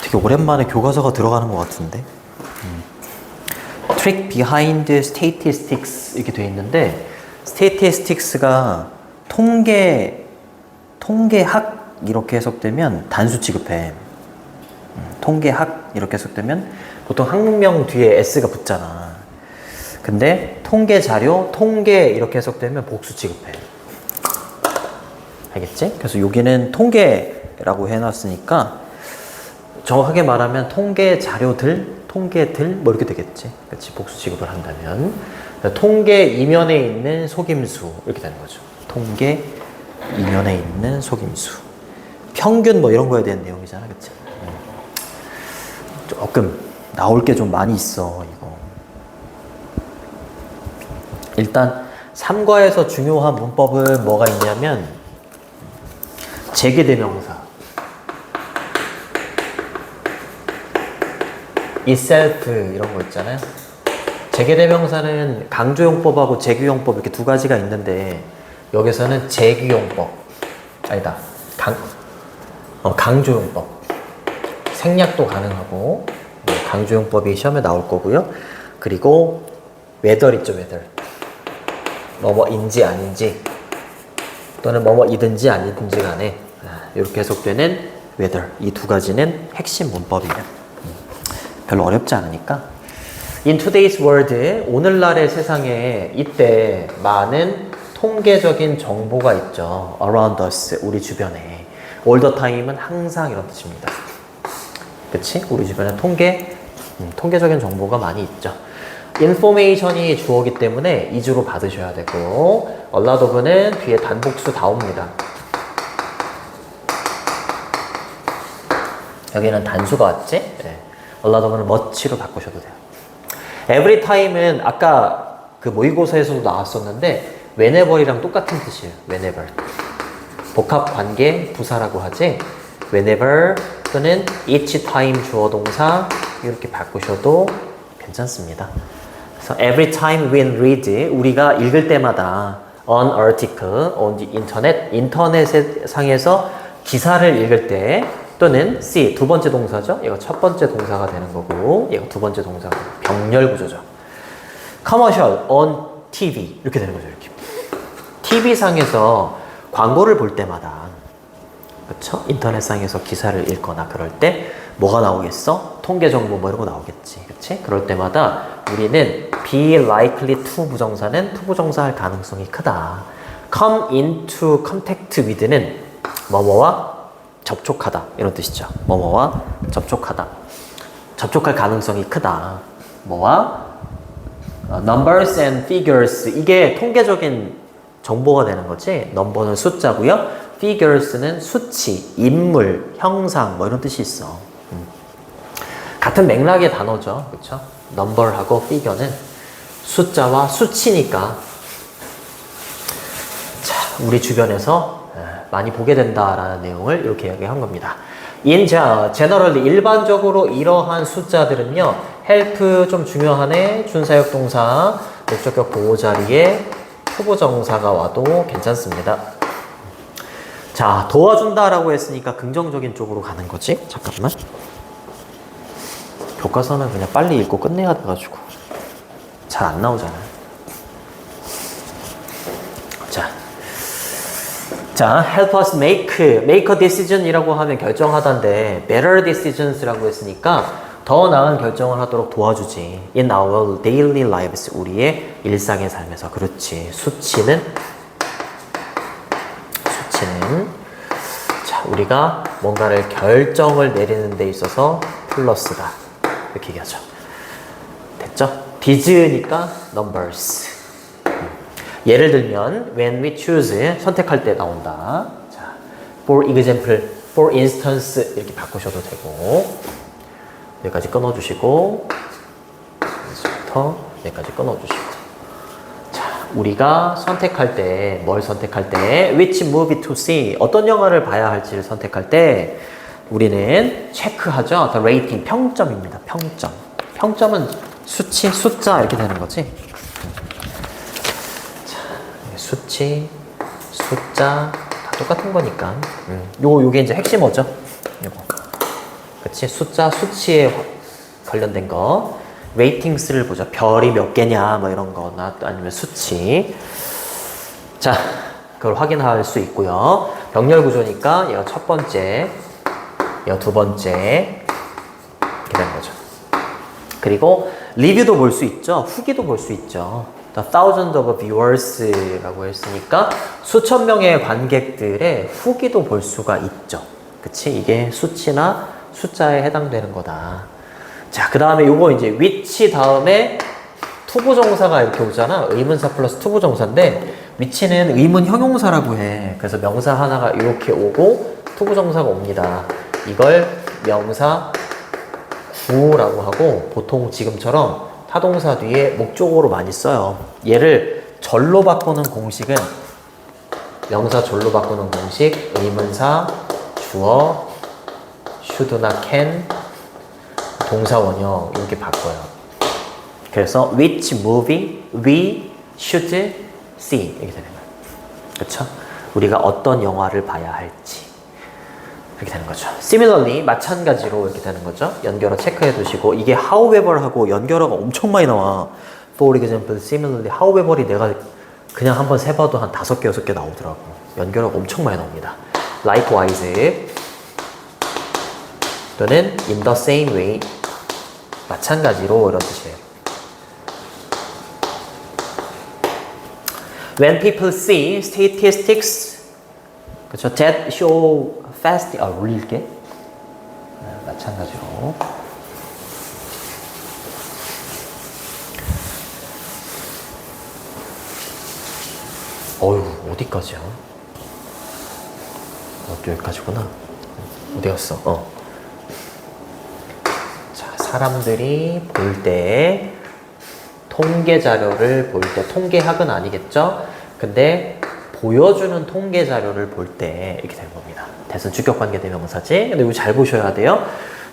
되게 오랜만에 교과서가 들어가는 것 같은데. Trick behind statistics 이렇게 돼 있는데, statistics가 통계학 이렇게 해석되면 단수 취급해. 통계학 이렇게 해석되면 보통 학명 뒤에 s가 붙잖아. 근데 통계 자료, 통계 이렇게 해석되면 복수 취급해. 알겠지? 그래서 여기는 통계라고 해놨으니까 정확하게 말하면 통계 자료들, 통계들 뭐 이렇게 되겠지. 그렇지? 복수 취급을 한다면 통계 이면에 있는 속임수 이렇게 되는 거죠. 통계 이면에 있는 속임수. 평균 뭐 이런 거에 대한 내용이잖아, 그치? 조금 나올 게 좀 많이 있어, 이거. 일단 3과에서 중요한 문법은 뭐가 있냐면 재개대명사, itself 이런 거 있잖아요. 재개대명사는 강조용법하고 재규용법 이렇게 두 가지가 있는데 여기서는 재규용법 아니다 강조용법 생략도 가능하고 강조용법이 시험에 나올 거고요. 그리고 whether 있죠, whether 뭐뭐인지 아닌지 또는 뭐뭐이든지 아니든지 간에 이렇게 해석되는 whether 이 두 가지는 핵심 문법이에요. 별로 어렵지 않으니까. In today's world, 오늘날의 세상에 이때 많은 통계적인 정보가 있죠. Around us, 우리 주변에. All the time은 항상 이런 뜻입니다. 그치? 우리 주변에 통계적인 정보가 많이 있죠. information이 주어기 때문에 이주로 받으셔야 되고, a lot of는 뒤에 단복수 다 옵니다. 여기는 단수가 왔지? 네. a lot of는 much로 바꾸셔도 돼요. every time은 아까 그 모의고사에서도 나왔었는데 whenever이랑 똑같은 뜻이에요. whenever. 복합 관계 부사라고 하지. whenever 또는 each time 주어 동사 이렇게 바꾸셔도 괜찮습니다. 그래서 every time we read 우리가 읽을 때마다 an article on the internet 인터넷 상에서 기사를 읽을 때 또는 see 두 번째 동사죠. 얘가 첫 번째 동사가 되는 거고 얘가 두 번째 동사가 병렬 구조죠. commercial on TV 이렇게 되는 거죠. 이렇게 TV 상에서 광고를 볼 때마다 그렇죠? 인터넷 상에서 기사를 읽거나 그럴 때 뭐가 나오겠어? 통계 정보 뭐 이런 거 나오겠지. 그렇지? 그럴 때마다 우리는 be likely to 부정사는 to 부정사 할 가능성이 크다. come into contact with는 뭐뭐와 접촉하다 이런 뜻이죠. 뭐뭐와 접촉하다. 접촉할 가능성이 크다. 뭐와? numbers and figures 이게 통계적인 정보가 되는 거지. number는 숫자고요. figures는 수치, 인물, 형상 뭐 이런 뜻이 있어. 같은 맥락의 단어죠. 그렇죠? number하고 figure는 숫자와 수치니까 자, 우리 주변에서 많이 보게 된다라는 내용을 이렇게 이야기한 겁니다. generally 일반적으로 이러한 숫자들은요. help 좀 중요하네. 준사역 동사 목적격 보호 자리에 투부정사가 와도 괜찮습니다. 자, 도와준다라고 했으니까 긍정적인 쪽으로 가는 거지. 잠깐만. 교과서는 그냥 빨리 읽고 끝내야 돼가지고 잘 안 나오잖아. 자, help us make a decision 이라고 하면 결정하다인데 better decisions라고 했으니까 더 나은 결정을 하도록 도와주지. in our daily lives 우리의 일상의 삶에서. 그렇지. 수치는 자, 우리가 뭔가를 결정을 내리는 데 있어서 플러스다. 이렇게 얘기하죠. 됐죠? 디즈니까 numbers. 예를 들면 when we choose 선택할 때 나온다. 자, for example, for instance 이렇게 바꾸셔도 되고 여기까지 끊어주시고 여기서부터 여기까지 끊어주시고 자, 우리가 선택할 때 뭘 선택할 때 which movie to see 어떤 영화를 봐야 할지를 선택할 때 우리는 체크하죠. the rating 평점입니다. 평점은 수치, 숫자 이렇게 되는 거지. 수치, 숫자 다 똑같은 거니까. 요게 이제 핵심어죠. 요거. 그치? 숫자, 수치에 관련된 거. 레이팅스를 보자. 별이 몇 개냐, 뭐 이런 거나 아니면 수치. 자, 그걸 확인할 수 있고요. 병렬 구조니까 얘가 첫 번째, 얘가 두 번째. 이렇게 되는 거죠. 그리고 리뷰도 볼 수 있죠. 후기도 볼 수 있죠. The thousands of viewers라고 했으니까 수천 명의 관객들의 후기도 볼 수가 있죠. 그치? 이게 수치나 숫자에 해당되는 거다. 자, 그 다음에 요거 이제 which 다음에 투부정사가 이렇게 오잖아. 의문사 플러스 투부정사인데 which는 의문 형용사라고 해. 그래서 명사 하나가 이렇게 오고 투부정사가 옵니다. 이걸 명사 구라고 하고 보통 지금처럼 타동사 뒤에 목적어로 많이 써요. 얘를 절로 바꾸는 공식은 명사 절로 바꾸는 공식 의문사 주어 should나 can 동사 원형 이렇게 바꿔요. 그래서 which movie we should see 이렇게 되는 거예요. 그렇죠? 우리가 어떤 영화를 봐야 할지 이렇게 되는 거죠. Similarly 마찬가지로 이렇게 되는 거죠. 연결어 체크해 두시고 이게 however 하고 연결어가 엄청 많이 나와. For example, similarly, however이 내가 그냥 한번 세봐도 한 5개, 6개 나오더라고. 연결어가 엄청 많이 나옵니다. Likewise 또는 in the same way 마찬가지로 이런 뜻이에요. When people see statistics 그렇죠? that show fast 올릴게. 마찬가지로 어휴 어디까지야? 여기까지구나. 어디 갔어? 자, 사람들이 볼 때 통계 자료를 볼 때 통계학은 아니겠죠? 근데 보여주는 통계 자료를 볼 때 이렇게 되는 겁니다. 대선 주격관계 대명사지. 근데 이거 잘 보셔야 돼요.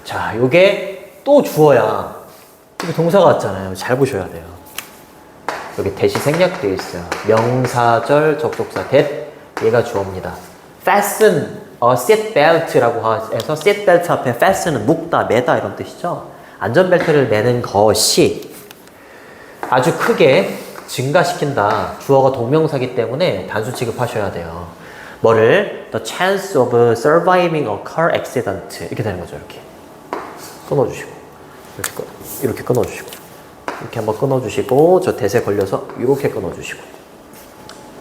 자, 요게 또 주어야. 이게 동사가 왔잖아요. 잘 보셔야 돼요. 여기 대시 생략되어 있어요. 명사절 접속사 that 얘가 주어입니다. fasten, seat belt라고 해서 seat belt 앞에 fasten은 묶다, 매다 이런 뜻이죠. 안전벨트를 매는 것이 아주 크게 증가시킨다. 주어가 동명사기 때문에 단수 취급하셔야 돼요. 뭐를? The chance of surviving a car accident 이렇게 되는 거죠. 이렇게 끊어주시고 이렇게 끊어주시고 이렇게 한번 끊어주시고 저 대세 걸려서 이렇게 끊어주시고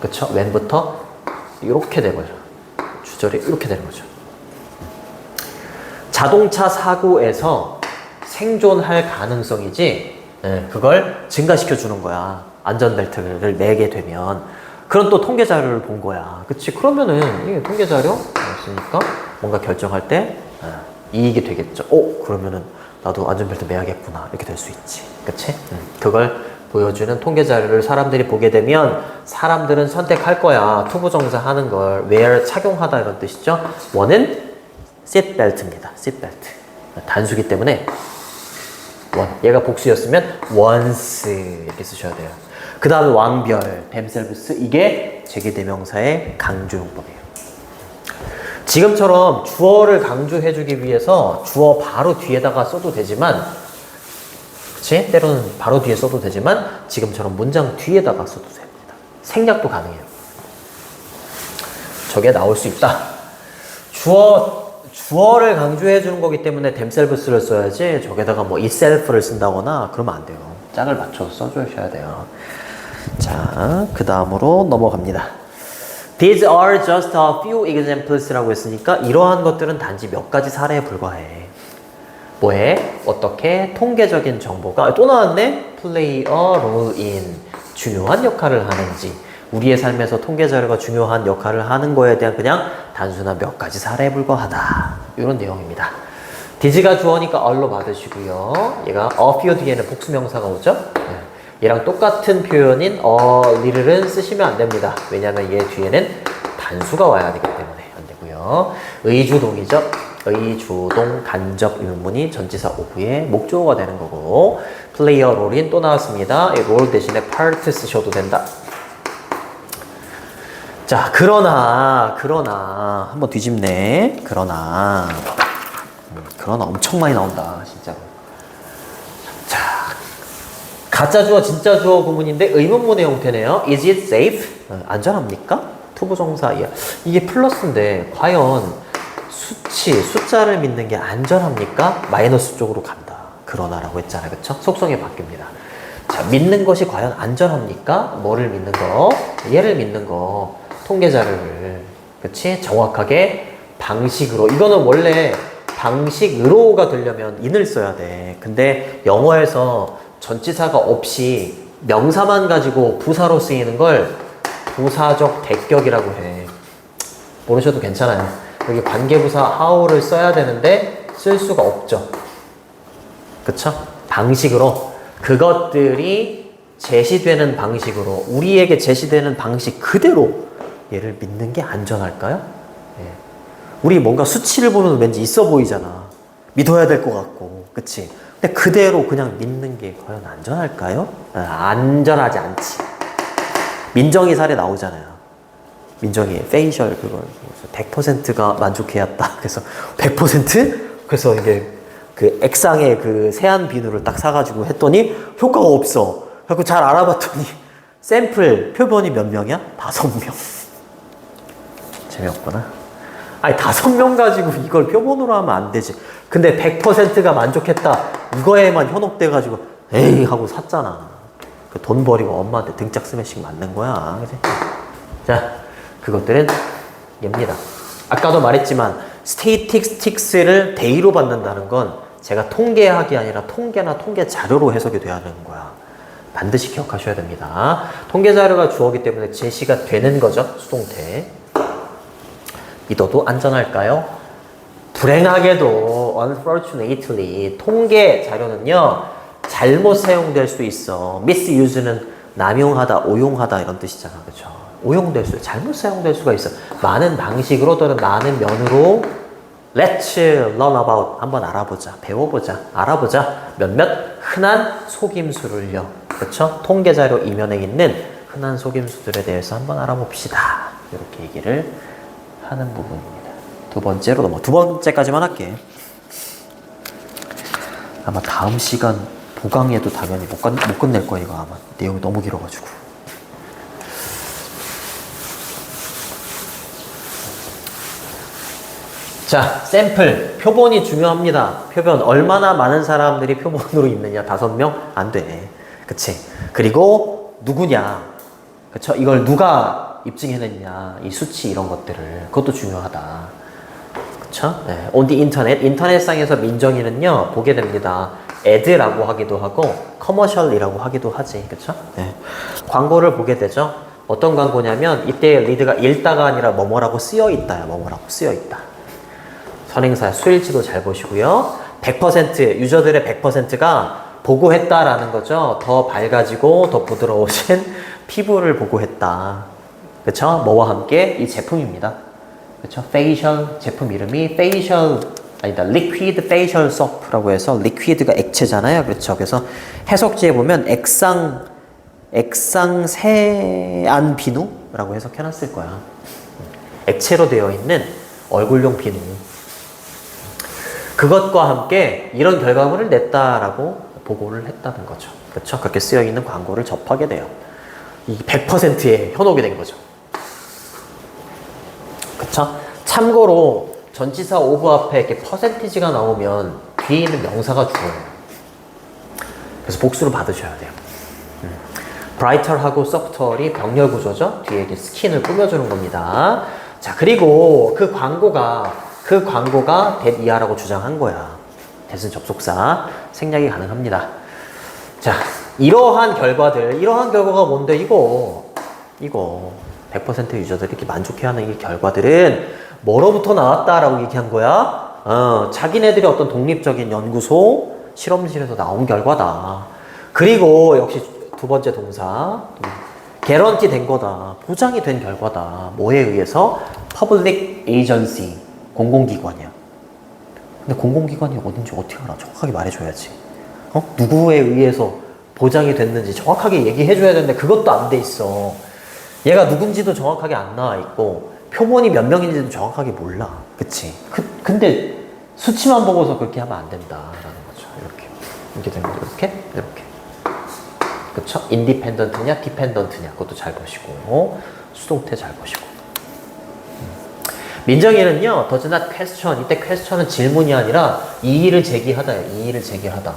그쵸? when부터 이렇게 되는 거죠. 주절이 이렇게 되는 거죠. 자동차 사고에서 생존할 가능성이지 그걸 증가시켜 주는 거야. 안전벨트를 매게 되면. 그런 또 통계 자료를 본 거야. 그치? 그러면은 이게 통계 자료 있으니까 뭔가 결정할 때 이익이 되겠죠. 그러면은 나도 안전벨트 매야겠구나. 이렇게 될 수 있지. 그치? 그걸 보여주는 통계 자료를 사람들이 보게 되면 사람들은 선택할 거야. 투부정사 하는 걸. wear, 착용하다 이런 뜻이죠. 원은 seatbelt입니다. seatbelt. 단수기 때문에 원. 얘가 복수였으면 once 이렇게 쓰셔야 돼요. 그 다음에 왕별, themselves 이게 제기대명사의 강조용법이에요. 지금처럼 주어를 강조해주기 위해서 주어 바로 뒤에다가 써도 되지만 그치? 때로는 바로 뒤에 써도 되지만 지금처럼 문장 뒤에다가 써도 됩니다. 생략도 가능해요. 저게 나올 수 있다. 주어를 강조해 주는 거기 때문에 themselves를 써야지 저게다가 뭐 itself를 쓴다거나 그러면 안 돼요. 짝을 맞춰서 써주셔야 돼요. 자, 그 다음으로 넘어갑니다. These are just a few examples라고 했으니까 이러한 것들은 단지 몇 가지 사례에 불과해. 뭐해? 어떻게 통계적인 정보가 또 나왔네? play a role in 중요한 역할을 하는지 우리의 삶에서 통계 자료가 중요한 역할을 하는 거에 대한 그냥 단순한 몇 가지 사례에 불과하다. 이런 내용입니다. 디즈가 주어니까 얼로 받으시고요. 얘가 a few 뒤에는 복수명사가 오죠? 얘랑 똑같은 표현인 little은 쓰시면 안 됩니다. 왜냐하면 얘 뒤에는 단수가 와야 되기 때문에 안 되고요. 의주동이죠. 의주동 간접 의문문이 전치사 오브의 목적어가 되는 거고 play a role인 또 나왔습니다. 이 role 대신에 part 쓰셔도 된다. 자, 그러나 한번 뒤집네. 그러나 그런 엄청 많이 나온다, 진짜로. 자, 가짜 주어, 진짜 주어 구문인데 의문문의 형태네요. Is it safe? 안전합니까? 투부정사. 이게 플러스인데 과연 수치, 숫자를 믿는 게 안전합니까? 마이너스 쪽으로 간다. 그러나라고 했잖아요. 그쵸? 속성이 바뀝니다. 자, 믿는 것이 과연 안전합니까? 뭐를 믿는 거? 얘를 믿는 거. 통계 자료를. 그치? 정확하게 방식으로. 이거는 원래 방식으로가 되려면 in을 써야 돼. 근데 영어에서 전치사가 없이 명사만 가지고 부사로 쓰이는 걸 부사적 대격이라고 해. 모르셔도 괜찮아요. 여기 관계부사 how를 써야 되는데 쓸 수가 없죠. 그쵸? 방식으로. 그것들이 제시되는 방식으로, 우리에게 제시되는 방식 그대로 얘를 믿는 게 안전할까요? 예. 우리 뭔가 수치를 보면 왠지 있어 보이잖아. 믿어야 될 것 같고, 그치? 근데 그대로 그냥 믿는 게 과연 안전할까요? 안전하지 않지. 민정이 사례 나오잖아요. 민정이 페이셜 그걸 100%가 만족해왔다. 그래서 100%? 그래서 이게 그 액상의 그 세안 비누를 딱 사가지고 했더니 효과가 없어. 그래서 잘 알아봤더니 샘플 표본이 몇 명이야? 5명. 재미없구나. 아니 5명 가지고 이걸 표본으로 하면 안 되지. 근데 100%가 만족했다. 이거에만 현혹돼가지고 에이 하고 샀잖아. 그 돈 버리고 엄마한테 등짝 스매싱 맞는 거야. 그치? 자, 그것들은 얘입니다. 아까도 말했지만 스테이티스틱스를 대의로 받는다는 건 제가 통계학이 아니라 통계나 통계 자료로 해석이 돼야 하는 거야. 반드시 기억하셔야 됩니다. 통계 자료가 주어기 때문에 제시가 되는 거죠. 수동태. 믿어도 안전할까요? 불행하게도 unfortunately 통계 자료는요 잘못 사용될 수 있어. misuse는 남용하다, 오용하다 이런 뜻이잖아. 그렇죠? 오용될 수, 잘못 사용될 수가 있어. 많은 방식으로 또는 많은 면으로 Let's learn about. 한번 알아보자. 배워보자. 알아보자. 몇몇 흔한 속임수를요. 그렇죠? 통계자료 이면에 있는 흔한 속임수들에 대해서 한번 알아봅시다. 이렇게 얘기를 하는 부분입니다. 두 번째까지만 할게. 아마 다음 시간 보강에도 당연히 못 끝낼 거야, 이거 아마. 내용이 너무 길어가지고. 자, 샘플. 표본이 중요합니다. 표본. 얼마나 많은 사람들이 표본으로 있느냐? 5명? 안 돼. 그치? 그리고 누구냐? 그쵸? 이걸 누가 입증해냈냐? 이 수치 이런 것들을. 그것도 중요하다. 그쵸? 네. on the internet. 인터넷상에서 민정이는요, 보게 됩니다. ad라고 하기도 하고, commercial이라고 하기도 하지. 그쵸? 네. 광고를 보게 되죠. 어떤 광고냐면, 이때 리드가 읽다가 아니라 뭐뭐라고 쓰여있다야. 뭐뭐라고 쓰여있다. 선행사 수일치도 잘 보시고요. 100% 유저들의 100%가 보고했다라는 거죠. 더 밝아지고 더 부드러우신 피부를 보고했다. 그쵸? 뭐와 함께? 이 제품입니다. 그쵸? 페이셜 제품 이름이 페이셜 아니다. 리퀴드 페이셜 소프라고 해서 리퀴드가 액체잖아요. 그렇죠? 그래서 해석지에 보면 액상 세안 비누라고 해석해놨을 거야. 액체로 되어 있는 얼굴용 비누. 그것과 함께 이런 결과물을 냈다라고 보고를 했다는 거죠. 그렇죠? 그렇게 쓰여있는 광고를 접하게 돼요. 이 100%의 현혹이 된 거죠. 그렇죠? 참고로 전치사 오브 앞에 이렇게 퍼센티지가 나오면 뒤에 있는 명사가 죽어요. 그래서 복수를 받으셔야 돼요. 브라이털하고 서브털이 병렬 구조죠. 뒤에 이렇게 스킨을 꾸며주는 겁니다. 자, 그리고 그 광고가 that 이하라고 주장한 거야. that은 접속사. 생략이 가능합니다. 자, 이러한 결과가 뭔데, 이거 100% 유저들이 이렇게 만족해하는 이 결과들은 뭐로부터 나왔다라고 얘기한 거야? 자기네들이 어떤 독립적인 연구소, 실험실에서 나온 결과다. 그리고 역시 두 번째 동사, 개런티 된 거다. 보장이 된 결과다. 뭐에 의해서? Public Agency. 공공기관이야. 근데 공공기관이 어딘지 어떻게 알아? 정확하게 말해줘야지. 누구에 의해서 보장이 됐는지 정확하게 얘기해줘야 되는데 그것도 안 돼 있어. 얘가 누군지도 정확하게 안 나와 있고 표본이 몇 명인지도 정확하게 몰라. 그치? 근데 수치만 보고서 그렇게 하면 안 된다라는 거죠. 이렇게 되는 거죠. 이렇게. 그쵸? 인디펜던트냐, 디펜던트냐, 그것도 잘 보시고, 수동태 잘 보시고. 민정이는요, does not question. 이때 question은 질문이 아니라 이의를 제기하다예요. 이의를 제기하다.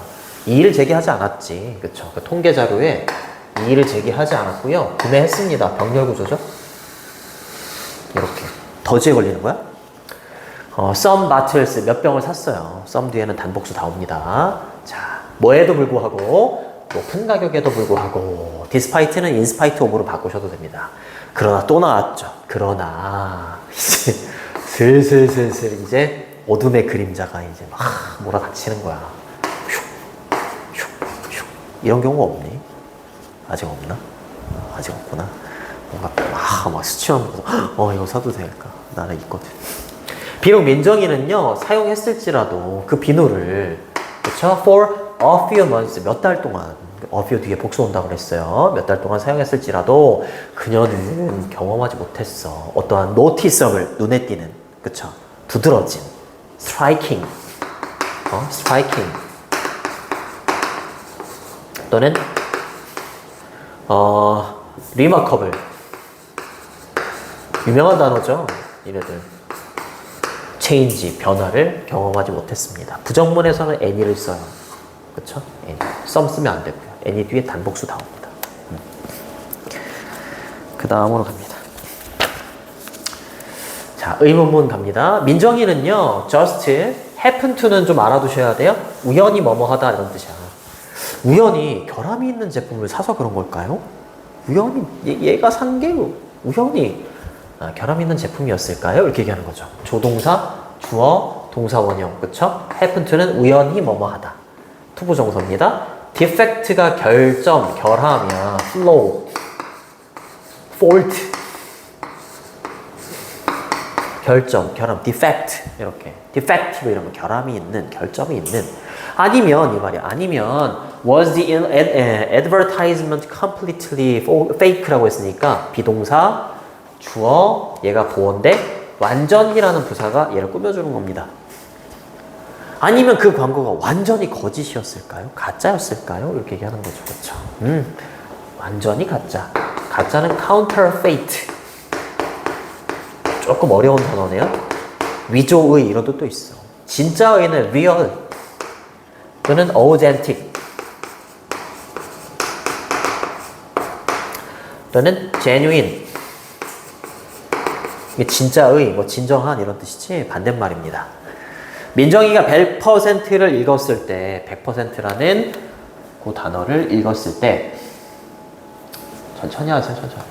이의를 제기하지 않았지. 그쵸? 그 통계 자료에 이의를 제기하지 않았고요. 구매했습니다. 병렬 구조죠? 이렇게. 더지에 걸리는 거야? some bottles, 몇 병을 샀어요. some 뒤에는 단복수 다 옵니다. 자, 뭐에도 불구하고, 높은 가격에도 불구하고, despite는 in spite of로 바꾸셔도 됩니다. 그러나 또 나왔죠. 그러나, 이제, 슬슬 이제, 어둠의 그림자가 이제 막 몰아닥치는 거야. 이런 경우가 없니? 아직 없나? 아직 없구나. 뭔가 막 수치만 보고서 이거 사도 될까? 나는 있거든. 비록 민정이는요 사용했을지라도 그 비누를 그쵸? For a few months 몇 달 동안 a few 뒤에 복수 온다고 그랬어요. 몇 달 동안 사용했을지라도 그녀는 경험하지 못했어. 어떠한 노티서블 눈에 띄는 그쵸? 두드러진 striking striking 또는 remarkable 유명한 단어죠. 이래들 change 변화를 경험하지 못했습니다. 부정문에서는 any를 써요. 그쵸? any. some 쓰면 안 되고요. any 뒤에 단복수 나옵니다. 그 다음으로 갑니다. 자, 의문문 갑니다. 민정이는요 just happen to는 좀 알아두셔야 돼요. 우연히 뭐뭐 하다 이런 뜻이야. 우연히 결함이 있는 제품을 사서 그런 걸까요? 우연히 얘가 산 게 우연히 결함 있는 제품이었을까요? 이렇게 얘기하는 거죠. 조동사, 주어, 동사 원형, 그쵸? happen to는 우연히 뭐뭐 하다. 투부 정서입니다. defect가 결점, 결함이야. flaw, fault. 결점, 결함, defect. 이렇게. defective 이러면 결함이 있는, 결점이 있는. 아니면, 이 말이야. 아니면, was the advertisement completely fake라고 했으니까, 비동사, 주어, 얘가 보어인데 완전히라는 부사가 얘를 꾸며주는 겁니다. 아니면 그 광고가 완전히 거짓이었을까요? 가짜였을까요? 이렇게 얘기하는 거죠. 그렇죠? 완전히 가짜. 가짜는 counterfeit. 조금 어려운 단어네요. 위조의 이런 뜻도 있어. 진짜의는 real 또는 authentic 또는 genuine. 이게 진짜의, 뭐 진정한 이런 뜻이지 반대말입니다. 민정이가 100%를 읽었을 때 100%라는 그 단어를 읽었을 때 천천히 하세요. 천천히.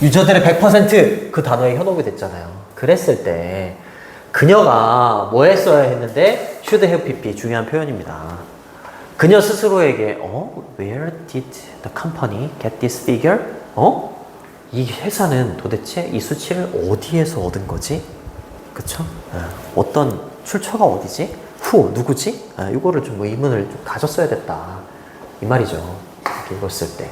유저들의 100% 단어에 현혹이 됐잖아요. 그랬을 때 그녀가 뭐 했어야 했는데 should have pp 중요한 표현입니다. 그녀 스스로에게 where did the company get this figure? 이 회사는 도대체 이 수치를 어디에서 얻은 거지? 그쵸? 어떤 출처가 어디지? 누구지? 이거를 좀 의문을 좀 가졌어야 됐다. 이 말이죠. 이렇게 읽었을 때.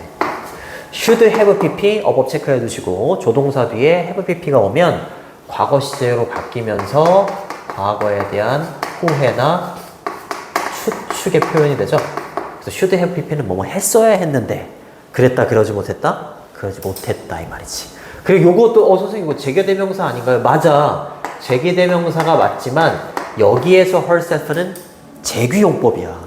should have pp 어법 체크해 두시고 조동사 뒤에 have pp가 오면 과거 시제로 바뀌면서 과거에 대한 후회나 추측의 표현이 되죠. 그래서 should have pp는 뭐뭐 했어야 했는데 그랬다 그러지 못했다? 그러지 못했다 이 말이지. 그리고 요것도 선생님 이거 재계대명사 아닌가요? 맞아. 재계대명사가 맞지만 여기에서 herself는 재규용법이야.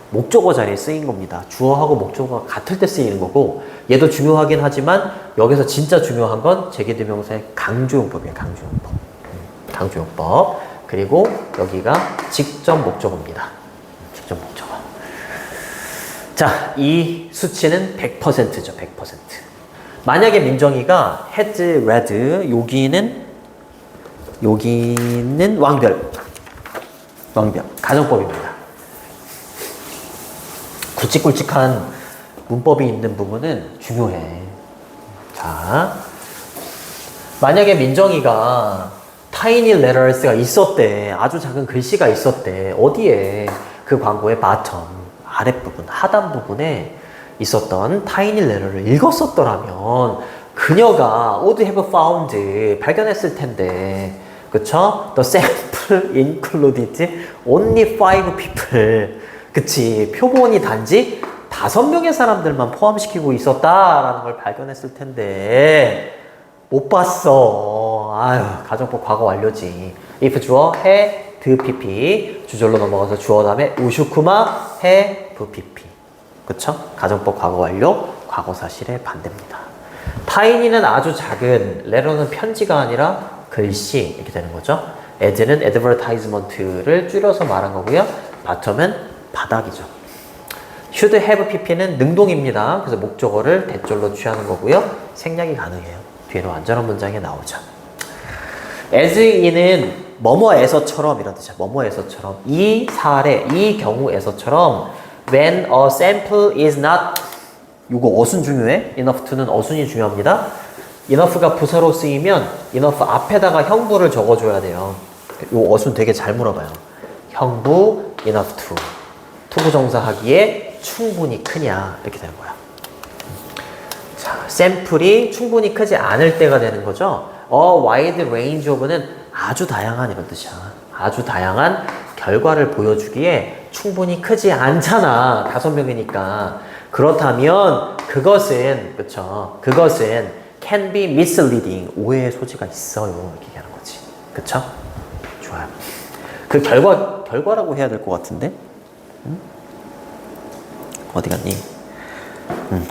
목적어 자리에 쓰인 겁니다. 주어하고 목적어가 같을 때 쓰이는 거고 얘도 중요하긴 하지만 여기서 진짜 중요한 건 재계대명사의 강조용법이에요. 강조용법. 강조용법. 그리고 여기가 직접 목적어입니다. 직접 목적어. 자, 이 수치는 100%죠. 100%. 만약에 민정이가 had read 여기는 왕별 가정법입니다. 굵직굵직한 문법이 있는 부분은 중요해. 자, 만약에 민정이가 tiny letters가 있었대. 아주 작은 글씨가 있었대. 어디에? 그 광고의 bottom 아랫부분 하단 부분에 있었던 tiny letter를 읽었었더라면 그녀가 would have found 발견했을 텐데 그쵸? The sample included only 5 people. 그치. 표본이 단지 5명의 사람들만 포함시키고 있었다라는 걸 발견했을 텐데 못 봤어. 아유, 가정법 과거 완료지. if 주어 해 드 pp 주절로 넘어가서 주어 다음에 우슈쿠마 해 부 pp. 그쵸? 가정법 과거 완료, 과거 사실의 반대입니다. 타이니는 아주 작은, 레터는 편지가 아니라 글씨 이렇게 되는 거죠. as는 advertisement를 줄여서 말한 거고요. bottom은 바닥이죠. should have pp는 능동입니다. 그래서 목적어를 대절로 취하는 거고요. 생략이 가능해요. 뒤에는 완전한 문장에 나오죠. as in은 뭐뭐에서처럼 이런 뜻이야. 뭐뭐에서처럼 이 사례, 이 경우에서처럼 when a sample is not 이거 어순 중요해. enough to는 어순이 중요합니다. enough가 부사로 쓰이면 enough 앞에다가 형부를 적어줘야 돼요. 이 어순 되게 잘 물어봐요. 형부 enough to 투부정사 하기에 충분히 크냐 이렇게 되는 거야. 자, 샘플이 충분히 크지 않을 때가 되는 거죠. A wide range of는 아주 다양한 이런 뜻이야. 아주 다양한 결과를 보여주기에 충분히 크지 않잖아. 5명이니까. 그렇다면 그것은 그쵸? 그것은 can be misleading 오해의 소지가 있어요. 이렇게 얘기하는 거지. 그쵸? 좋아요. 그 결과라고 해야 될 것 같은데? 응? 어디 갔니?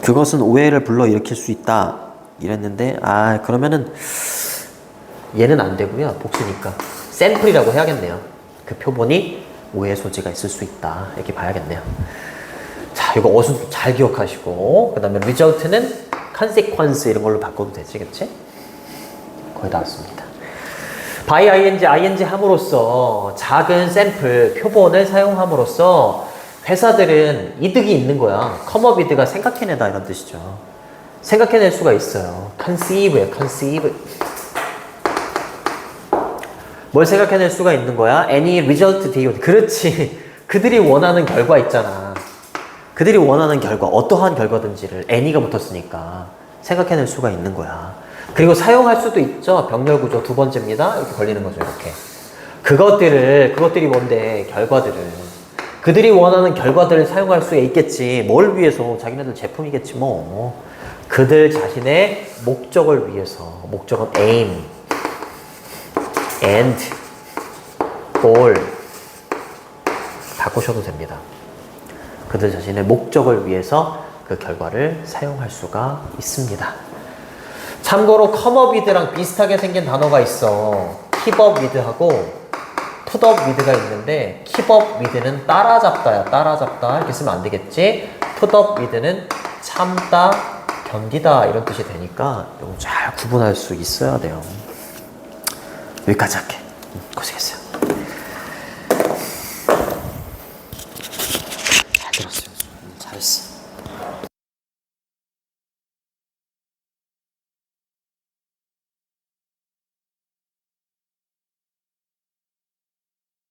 그것은 오해를 불러일으킬 수 있다. 이랬는데, 그러면은 얘는 안 되고요. 복수니까. 샘플이라고 해야겠네요. 그 표본이 오해 소지가 있을 수 있다. 이렇게 봐야겠네요. 자, 이거 어순 잘 기억하시고, 그 다음에 result는 consequence 이런 걸로 바꿔도 되지, 그치? 거의 다 왔습니다. by ing 함으로써 작은 샘플, 표본을 사용함으로써 회사들은 이득이 있는 거야. 컴업이드가 생각해내다 이런 뜻이죠. 생각해낼 수가 있어요. conceive예요, conceive. 뭘 생각해낼 수가 있는 거야? Any result they want. 그렇지. 그들이 원하는 결과 있잖아. 그들이 원하는 결과, 어떠한 결과든지를 any가 붙었으니까 생각해낼 수가 있는 거야. 그리고 사용할 수도 있죠. 병렬 구조 두 번째입니다. 이렇게 걸리는 거죠. 이렇게. 그것들이 뭔데? 결과들을. 그들이 원하는 결과들을 사용할 수 있겠지. 뭘 위해서? 자기네들 제품이겠지 뭐. 그들 자신의 목적을 위해서. 목적은 aim, end, goal 바꾸셔도 됩니다. 그들 자신의 목적을 위해서 그 결과를 사용할 수가 있습니다. 참고로 come up with랑 비슷하게 생긴 단어가 있어. keep up with하고 put up with가 있는데 keep up with는 따라잡다야. 따라잡다 이렇게 쓰면 안 되겠지. put up with는 참다, 견디다 이런 뜻이 되니까 이거 잘 구분할 수 있어야 돼요. 여기까지 할게. 고생했어요.